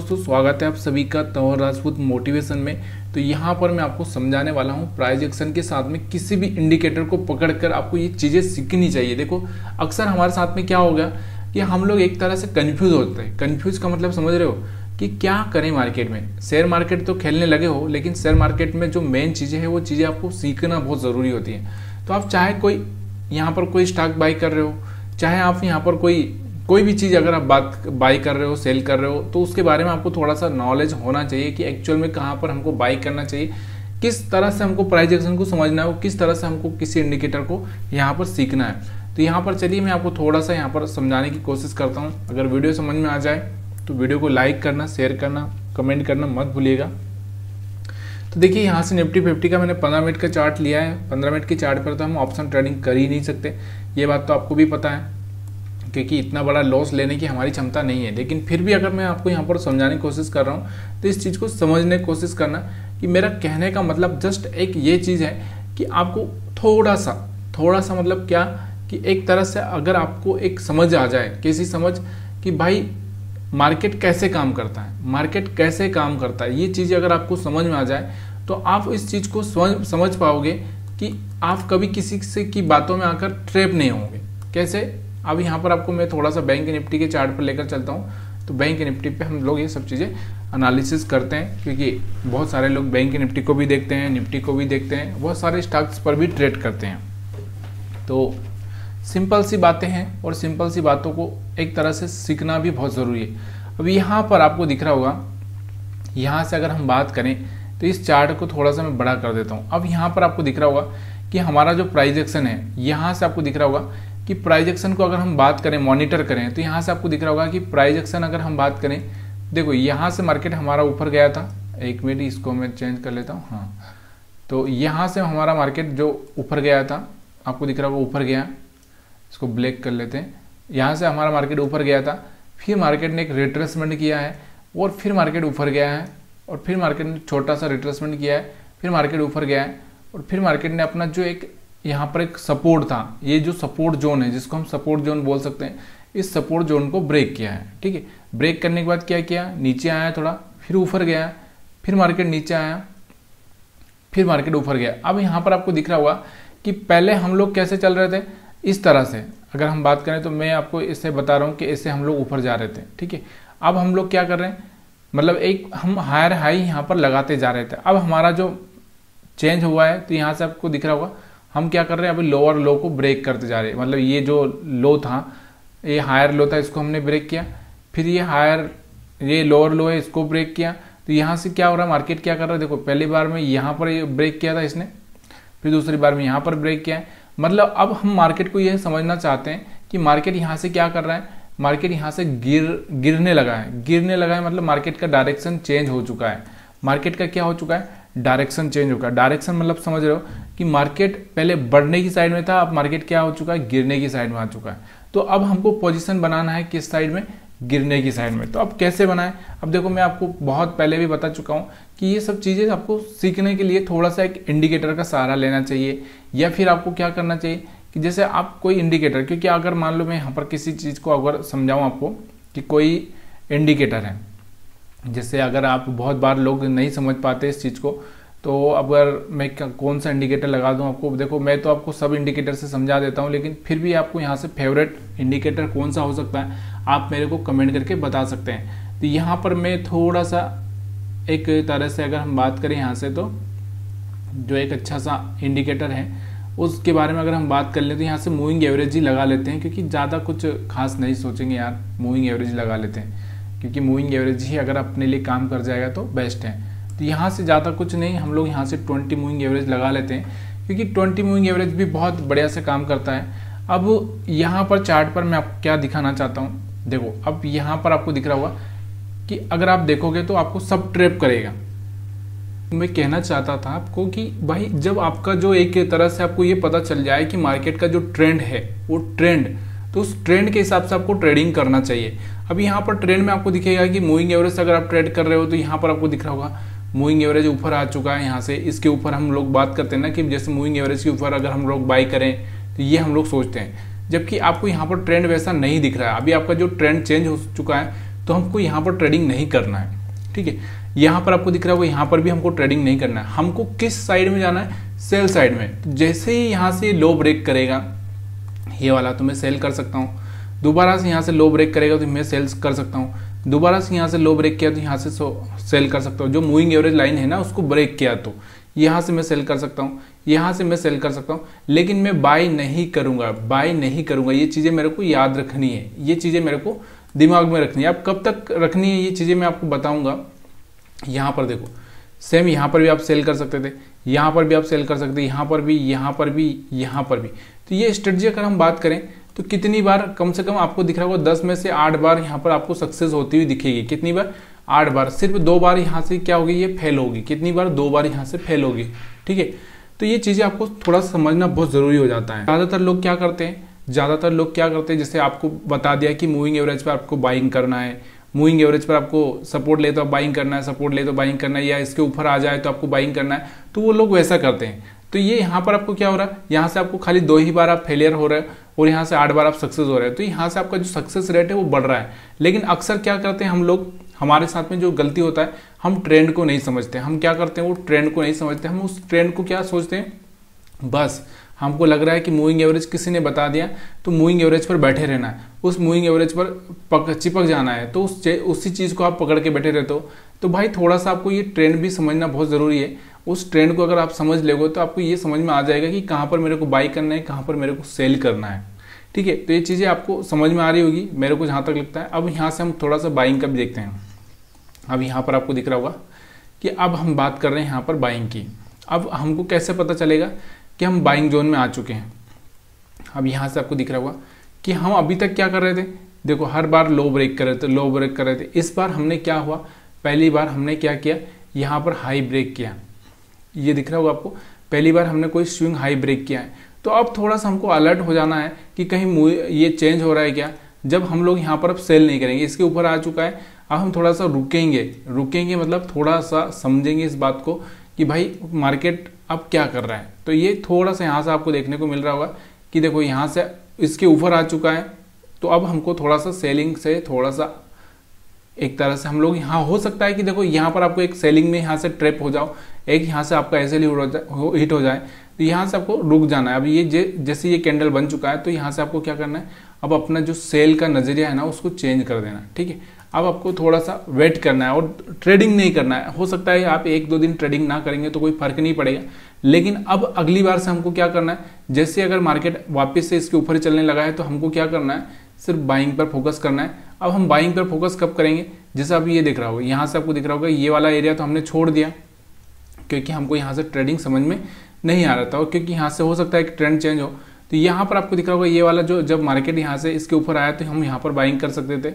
दोस्तों, स्वागत है आप सभी का तंवर राजपूत मोटिवेशन में। तो यहाँ पर मैं आपको समझाने वाला हूँ प्राइस एक्शन के साथ में किसी भी इंडिकेटर को पकड़कर आपको ये चीज़ें सीखनी चाहिए। देखो, अक्सर हमारे साथ में क्या होगा कि हम लोग एक तरह से कंफ्यूज होते हैं। कंफ्यूज का मतलब समझ रहे हो कि क्या करें मार्केट में। शेयर मार्केट तो खेलने लगे हो, लेकिन शेयर मार्केट में जो मेन चीज़ें हैं वो चीज़ें आपको सीखना बहुत ज़रूरी होती है। तो आप चाहे कोई यहाँ पर कोई स्टॉक बाई कर रहे हो, चाहे आप यहाँ पर कोई भी चीज़ अगर आप बाई कर रहे हो, सेल कर रहे हो, तो उसके बारे में आपको थोड़ा सा नॉलेज होना चाहिए कि एक्चुअल में कहाँ पर हमको बाई करना चाहिए, किस तरह से हमको प्राइस एक्शन को समझना है, किस तरह से हमको किसी इंडिकेटर को यहाँ पर सीखना है। तो यहाँ पर चलिए मैं आपको थोड़ा सा यहाँ पर समझाने की कोशिश करता हूँ। अगर वीडियो समझ में आ जाए तो वीडियो को लाइक करना, शेयर करना, कमेंट करना मत भूलिएगा। तो देखिए, यहाँ से निफ्टी 50 का मैंने 15 मिनट का चार्ट लिया है। 15 मिनट के चार्ट पर तो हम ऑप्शन ट्रेडिंग कर ही नहीं सकते, ये बात तो आपको भी पता है, क्योंकि इतना बड़ा लॉस लेने की हमारी क्षमता नहीं है। लेकिन फिर भी अगर मैं आपको यहाँ पर समझाने की कोशिश कर रहा हूँ तो इस चीज़ को समझने की कोशिश करना कि मेरा कहने का मतलब जस्ट एक ये चीज़ है कि आपको थोड़ा सा मतलब क्या कि एक तरह से अगर आपको एक समझ आ जाए, कैसी समझ कि भाई मार्केट कैसे काम करता है, ये चीज़ अगर आपको समझ में आ जाए तो आप इस चीज़ को समझ पाओगे कि आप कभी किसी से की बातों में आकर ट्रैप नहीं होंगे। कैसे? अब यहाँ पर आपको मैं थोड़ा सा बैंक निफ्टी के चार्ट पर लेकर चलता हूँ। तो बैंक निफ्टी पे हम लोग ये सब चीज़ें एनालिसिस करते हैं, क्योंकि बहुत सारे लोग बैंक निफ्टी को भी देखते हैं, निफ्टी को भी देखते हैं, बहुत सारे स्टॉक्स पर भी ट्रेड करते हैं। तो सिंपल सी बातें हैं और सिंपल सी बातों को एक तरह से सीखना भी बहुत ज़रूरी है। अब यहाँ पर आपको दिख रहा होगा, यहाँ से अगर हम बात करें तो इस चार्ट को थोड़ा सा मैं बड़ा कर देता हूँ। अब यहाँ पर आपको दिख रहा होगा कि हमारा जो प्राइस एक्शन है, यहाँ से आपको दिख रहा होगा कि प्राइस एक्शन को अगर हम बात करें, मॉनिटर करें, तो यहाँ से आपको दिख रहा होगा कि प्राइस एक्शन अगर हम बात करें, देखो यहाँ से मार्केट हमारा ऊपर गया था। एक मिनट, इसको मैं चेंज कर लेता हूँ। हाँ, तो यहाँ से हमारा मार्केट जो ऊपर गया था, आपको दिख रहा होगा ऊपर गया, इसको ब्लैक कर लेते हैं। यहाँ से हमारा मार्केट ऊपर गया था, फिर मार्केट ने एक रिट्रेसमेंट किया है और फिर मार्केट ऊपर गया है, और फिर मार्केट ने छोटा सा रिट्रेसमेंट किया है, फिर मार्केट ऊपर गया है, और फिर मार्केट ने अपना जो एक यहाँ पर एक सपोर्ट था, ये जो सपोर्ट जोन है जिसको हम सपोर्ट जोन बोल सकते हैं, इस सपोर्ट जोन को ब्रेक किया है। ठीक है, ब्रेक करने के बाद क्या किया, नीचे आया थोड़ा, फिर ऊपर गया, फिर मार्केट नीचे आया, फिर मार्केट ऊपर गया। अब यहाँ पर आपको दिख रहा होगा कि पहले हम लोग कैसे चल रहे थे, इस तरह से अगर हम बात करें तो मैं आपको इससे बता रहा हूँ कि इससे हम लोग ऊपर जा रहे थे। ठीक है, अब हम लोग क्या कर रहे हैं, मतलब एक हम हायर हाई यहाँ पर लगाते जा रहे थे। अब हमारा जो चेंज हुआ है, तो यहाँ से आपको दिख रहा होगा हम क्या कर रहे हैं, अभी लोअर लो को ब्रेक करते जा रहे हैं। मतलब ये जो लो था, ये हायर लो था, इसको हमने ब्रेक किया, फिर ये लोअर लो है, इसको ब्रेक किया। तो यहाँ से क्या हो रहा है, मार्केट क्या कर रहा है, देखो पहली बार में यहाँ पर ये ब्रेक किया था इसने, फिर दूसरी बार में यहाँ पर ब्रेक किया है। मतलब अब हम मार्केट को यह समझना चाहते हैं कि मार्केट यहाँ से क्या कर रहा है, मार्केट यहाँ से गिरने लगा है, मतलब मार्केट का डायरेक्शन चेंज हो चुका है। मार्केट का क्या हो चुका है, डायरेक्शन चेंज होगा। डायरेक्शन मतलब समझ रहे हो कि मार्केट पहले बढ़ने की साइड में था, अब मार्केट क्या हो चुका है, गिरने की साइड में आ चुका है। तो अब हमको पोजीशन बनाना है किस साइड में, गिरने की साइड में। तो अब कैसे बनाएं, अब देखो मैं आपको बहुत पहले भी बता चुका हूँ कि ये सब चीज़ें आपको सीखने के लिए थोड़ा सा एक इंडिकेटर का सहारा लेना चाहिए, या फिर आपको क्या करना चाहिए कि जैसे आप कोई इंडिकेटर, क्योंकि अगर मान लो मैं यहाँ पर किसी चीज़ को अगर समझाऊँ आपको कि कोई इंडिकेटर है, जैसे अगर आप बहुत बार लोग नहीं समझ पाते इस चीज़ को, तो अगर मैं कौन सा इंडिकेटर लगा दूं आपको, देखो मैं तो आपको सब इंडिकेटर से समझा देता हूं, लेकिन फिर भी आपको यहाँ से फेवरेट इंडिकेटर कौन सा हो सकता है आप मेरे को कमेंट करके बता सकते हैं। तो यहाँ पर मैं थोड़ा सा एक तरह से अगर हम बात करें यहाँ से, तो जो एक अच्छा सा इंडिकेटर है उसके बारे में अगर हम बात कर लें तो यहाँ से मूविंग एवरेज ही लगा लेते हैं, क्योंकि ज़्यादा कुछ खास नहीं सोचेंगे यार, मूविंग एवरेज लगा लेते हैं, क्योंकि मूविंग एवरेज ही अगर अपने लिए काम कर जाएगा तो बेस्ट है। तो यहाँ से ज़्यादा कुछ नहीं, हम लोग यहाँ से 20 मूविंग एवरेज लगा लेते हैं, क्योंकि 20 मूविंग एवरेज भी बहुत बढ़िया से काम करता है। अब यहाँ पर चार्ट पर मैं आपको क्या दिखाना चाहता हूँ, देखो अब यहाँ पर आपको दिख रहा होगा कि अगर आप देखोगे तो आपको सब ट्रैप करेगा। मैं कहना चाहता था आपको कि भाई जब आपका जो एक तरह से आपको ये पता चल जाए कि मार्केट का जो ट्रेंड है वो ट्रेंड, तो उस ट्रेंड के हिसाब से आपको ट्रेडिंग करना चाहिए। अब यहाँ पर ट्रेंड में आपको दिखेगा कि मूविंग एवरेज से अगर आप ट्रेड कर रहे हो तो यहाँ पर आपको दिख रहा होगा मूविंग एवरेज ऊपर आ चुका है। यहाँ से इसके ऊपर हम लोग बात करते हैं ना कि जैसे मूविंग एवरेज के ऊपर अगर हम लोग बाई करें तो ये हम लोग सोचते हैं, जबकि आपको यहाँ पर ट्रेंड वैसा नहीं दिख रहा है। अभी आपका जो ट्रेंड चेंज हो चुका है, तो हमको यहाँ पर ट्रेडिंग नहीं करना है। ठीक है। यहाँ पर आपको दिख रहा होगा, यहाँ पर भी हमको ट्रेडिंग नहीं करना है, हमको किस साइड में जाना है, सेल साइड में। तो जैसे ही यहाँ से लो ब्रेक करेगा ये वाला तो मैं सेल कर सकता हूँ, दोबारा से यहाँ से लो ब्रेक करेगा तो मैं सेल्स कर सकता हूँ, दोबारा से यहाँ से लो ब्रेक किया तो यहाँ से सेल कर सकता हूँ। जो मूविंग एवरेज लाइन है ना उसको ब्रेक किया तो यहाँ से मैं सेल कर सकता हूँ, यहाँ से मैं सेल कर सकता हूँ, लेकिन मैं बाय नहीं करूँगा, बाय नहीं करूँगा। ये चीज़ें मेरे को याद रखनी है, ये चीज़ें मेरे को दिमाग में रखनी है। अब कब तक रखनी है ये चीज़ें मैं आपको बताऊँगा। यहाँ पर देखो सेम, यहाँ पर भी आप सेल कर सकते थे, यहाँ पर भी आप सेल कर सकते, यहाँ पर भी, यहाँ पर भी, यहाँ पर भी। तो ये स्ट्रेटजी अगर हम बात करें तो कितनी बार, कम से कम आपको दिख रहा होगा 10 में से 8 बार यहाँ पर आपको सक्सेस होती हुई दिखेगी। कितनी बार? 8 बार। सिर्फ 2 बार यहाँ से क्या होगी, ये फेल होगी। कितनी बार? 2 बार यहाँ से फेल होगी। ठीक है, तो ये चीज़ें आपको थोड़ा समझना बहुत ज़रूरी हो जाता है। ज़्यादातर लोग क्या करते हैं, जैसे आपको बता दिया कि मूविंग एवरेज पर आपको बाइंग करना है, मूविंग एवरेज पर आपको सपोर्ट ले तो बाइंग करना है, सपोर्ट ले तो बाइंग करना है, या इसके ऊपर आ जाए तो आपको बाइंग करना है, तो वो लोग वैसा करते हैं। तो ये यहाँ पर आपको क्या हो रहा है, यहाँ से आपको खाली 2 ही बार आप फेलियर हो रहे हैं और यहाँ से 8 बार आप सक्सेस हो रहे हैं। तो यहाँ से आपका जो सक्सेस रेट है वो बढ़ रहा है। लेकिन अक्सर क्या करते हैं हम लोग, हमारे साथ में जो गलती होता है, हम ट्रेंड को नहीं समझते। हम क्या करते हैं, वो ट्रेंड को नहीं समझते। हम उस ट्रेंड को क्या सोचते हैं, बस हमको लग रहा है कि मूविंग एवरेज किसी ने बता दिया तो मूविंग एवरेज पर बैठे रहना है, उस मूविंग एवरेज पर चिपक जाना है, तो उसी चीज़ को आप पकड़ के बैठे रहते हो। तो भाई थोड़ा सा आपको ये ट्रेंड भी समझना बहुत ज़रूरी है। उस ट्रेंड को अगर आप समझ लोगे तो आपको ये समझ में आ जाएगा कि कहाँ पर मेरे को बाई करना है, कहाँ पर मेरे को सेल करना है। ठीक है, तो ये चीज़ें आपको समझ में आ रही होगी, मेरे को जहाँ तक लगता है। अब यहाँ से हम थोड़ा सा बाइंग का भी देखते हैं। अब यहाँ पर आपको दिख रहा होगा कि अब हम बात कर रहे हैं यहाँ पर बाइंग की। अब हमको कैसे पता चलेगा कि हम बाइंग जोन में आ चुके हैं। अब यहाँ से आपको दिख रहा होगा कि हम अभी तक क्या कर रहे थे, देखो हर बार लो ब्रेक कर रहे थे, इस बार हमने क्या हुआ, पहली बार हमने क्या किया, यहाँ पर हाई ब्रेक किया। ये दिख रहा होगा आपको, पहली बार हमने कोई स्विंग हाई ब्रेक किया है। तो अब थोड़ा सा हमको अलर्ट हो जाना है कि कहीं ये चेंज हो रहा है क्या। जब हम लोग यहाँ पर अब सेल नहीं करेंगे, इसके ऊपर आ चुका है, अब हम थोड़ा सा रुकेंगे मतलब थोड़ा सा समझेंगे इस बात को कि भाई मार्केट अब क्या कर रहा है। तो ये थोड़ा सा यहाँ से आपको देखने को मिल रहा होगा कि देखो यहाँ से इसके ऊपर आ चुका है, तो अब हमको थोड़ा सा सेलिंग से थोड़ा सा एक तरह से हम लोग यहाँ, हो सकता है कि देखो यहाँ पर आपको एक सेलिंग में यहाँ से ट्रैप हो जाओ, एक यहाँ से आपका ऐसे हिट हो जाए, तो यहाँ से आपको रुक जाना है। अब ये जैसे ये कैंडल बन चुका है तो यहाँ से आपको क्या करना है, अब अपना जो सेल का नज़रिया है ना उसको चेंज कर देना। ठीक है, अब आपको थोड़ा सा वेट करना है और ट्रेडिंग नहीं करना है। हो सकता है आप 1-2 दिन ट्रेडिंग ना करेंगे तो कोई फर्क नहीं पड़ेगा, लेकिन अब अगली बार से हमको क्या करना है, जैसे अगर मार्केट वापस से इसके ऊपर ही चलने लगा है तो हमको क्या करना है, सिर्फ बाइंग पर फोकस करना है। अब हम बाइंग पर फोकस कब करेंगे, जैसे अभी ये दिख रहा होगा, यहाँ से आपको दिख रहा होगा ये वाला एरिया तो हमने छोड़ दिया क्योंकि हमको यहाँ से ट्रेडिंग समझ में नहीं आ रहा था, और क्योंकि यहाँ से हो सकता है कि ट्रेंड चेंज हो। तो यहाँ पर आपको दिख रहा होगा ये वाला जो जब मार्केट यहाँ से इसके ऊपर आया तो हम यहाँ पर बाइंग कर सकते थे,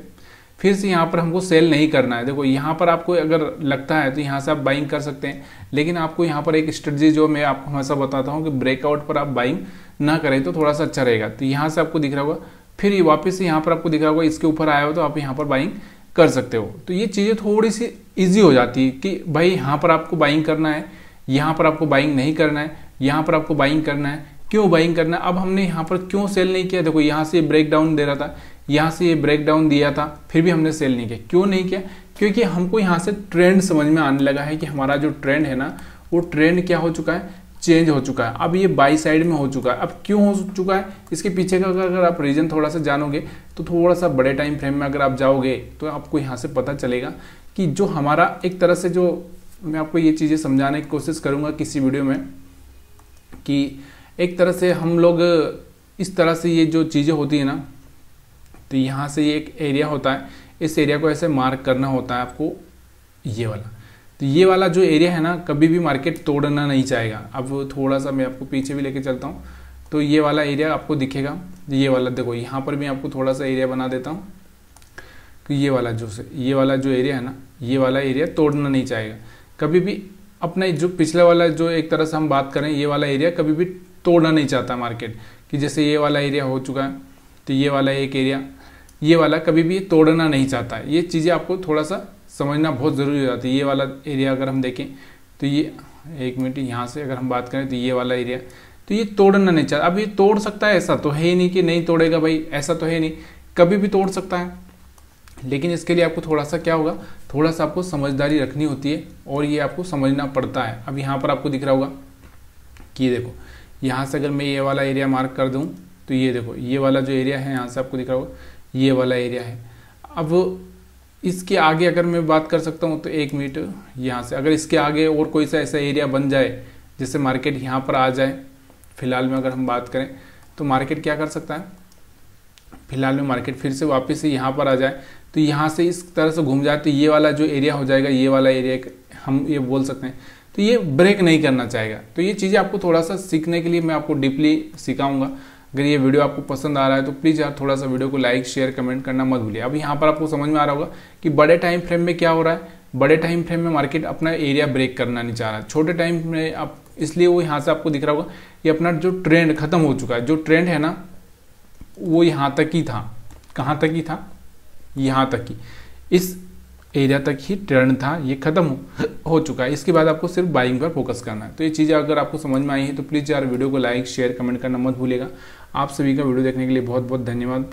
फिर से यहाँ पर हमको सेल नहीं करना है। देखो यहाँ पर आपको अगर लगता है तो यहाँ से आप बाइंग कर सकते हैं, लेकिन आपको यहाँ पर एक स्ट्रेटजी जो मैं आपको हमेशा बताता हूँ कि ब्रेकआउट पर आप बाइंग ना करें तो थोड़ा सा अच्छा रहेगा। तो यहाँ से आपको दिख रहा होगा, फिर ये वापस से यहाँ पर आपको दिख रहा होगा इसके ऊपर आया हो तो आप यहाँ पर बाइंग कर सकते हो। तो ये चीज़ें थोड़ी सी ईजी हो जाती है कि भाई यहाँ पर आपको बाइंग करना है, यहाँ पर आपको बाइंग नहीं करना है, यहाँ पर आपको बाइंग करना है। क्यों बाइंग करना है, अब हमने यहाँ पर क्यों सेल नहीं किया, देखो यहाँ से ब्रेक डाउन दे रहा था, यहाँ से ये ब्रेक डाउन दिया था, फिर भी हमने सेल नहीं किया। क्यों नहीं किया, क्योंकि हमको यहाँ से ट्रेंड समझ में आने लगा है कि हमारा जो ट्रेंड है ना वो ट्रेंड क्या हो चुका है, चेंज हो चुका है। अब ये बाई साइड में हो चुका है। अब क्यों हो चुका है, इसके पीछे का अगर आप रीजन थोड़ा सा जानोगे तो थोड़ा सा बड़े टाइम फ्रेम में अगर आप जाओगे तो आपको यहाँ से पता चलेगा कि जो हमारा एक तरह से, जो मैं आपको ये चीज़ें समझाने की कोशिश करूँगा किसी वीडियो में, कि एक तरह से हम लोग इस तरह से ये जो चीज़ें होती है ना, तो यहाँ से ये एक एरिया होता है, इस एरिया को ऐसे मार्क करना होता है आपको, ये वाला। तो ये वाला जो एरिया है ना कभी भी मार्केट तोड़ना नहीं चाहेगा। अब थोड़ा सा मैं आपको पीछे भी लेके चलता हूँ, तो ये वाला एरिया आपको दिखेगा, ये वाला देखो यहाँ पर भी आपको थोड़ा सा एरिया बना देता हूँ कि ये वाला जो एरिया है ना, ये वाला एरिया तोड़ना नहीं चाहेगा कभी भी। अपना जो पिछला वाला जो एक तरह से हम बात करें, ये वाला एरिया कभी भी तोड़ना नहीं चाहता मार्केट, कि जैसे ये वाला एरिया हो चुका है तो ये वाला एक एरिया, ये वाला कभी भी तोड़ना नहीं चाहता है। ये चीज़ें आपको थोड़ा सा समझना बहुत ज़रूरी हो जाती है। ये वाला एरिया अगर हम देखें तो ये, एक मिनट, यहाँ से अगर हम बात करें तो ये वाला एरिया, तो ये तोड़ना नहीं चाहता। अब ये तोड़ सकता है, ऐसा तो है ही नहीं कि नहीं तोड़ेगा भाई, ऐसा तो है नहीं, कभी भी तोड़ सकता है। लेकिन इसके लिए आपको थोड़ा सा क्या होगा, थोड़ा सा आपको समझदारी रखनी होती है और ये आपको समझना पड़ता है। अब यहाँ पर आपको दिख रहा होगा कि देखो यहाँ से अगर मैं ये वाला एरिया मार्क कर दूँ तो ये देखो ये वाला जो एरिया है यहाँ से आपको दिख रहा होगा ये वाला एरिया है। अब इसके आगे अगर मैं बात कर सकता हूँ तो 1 मिनट यहाँ से अगर इसके आगे और कोई सा ऐसा एरिया बन जाए जैसे मार्केट यहाँ पर आ जाए, फिलहाल में अगर हम बात करें तो मार्केट क्या कर सकता है, फिलहाल में मार्केट फिर से वापस से यहाँ पर आ जाए तो यहाँ से इस तरह से घूम जाए तो ये वाला जो एरिया हो जाएगा, ये वाला एरिया हम ये बोल सकते हैं, तो ये ब्रेक नहीं करना चाहेगा। तो ये चीज़ें आपको थोड़ा सा सीखने के लिए मैं आपको डीपली सिखाऊंगा। अगर ये वीडियो आपको पसंद आ रहा है तो प्लीज़ यार थोड़ा सा वीडियो को लाइक शेयर कमेंट करना मत भूलिए। अब यहाँ पर आपको समझ में आ रहा होगा कि बड़े टाइम फ्रेम में क्या हो रहा है, बड़े टाइम फ्रेम में मार्केट अपना एरिया ब्रेक करना नहीं चाह रहा। छोटे टाइम में आप इसलिए वो यहाँ से आपको दिख रहा होगा कि अपना जो ट्रेंड खत्म हो चुका है, जो ट्रेंड है ना वो यहाँ तक ही था। कहाँ तक ही था, यहाँ तक ही, इस एरिया तक ही ट्रेंड था, ये खत्म हो चुका है। इसके बाद आपको सिर्फ बाइंग पर फोकस करना है। तो ये चीज़ें अगर आपको समझ में आई है तो प्लीज़ यार वीडियो को लाइक शेयर कमेंट करना मत भूलिएगा। आप सभी का वीडियो देखने के लिए बहुत बहुत धन्यवाद।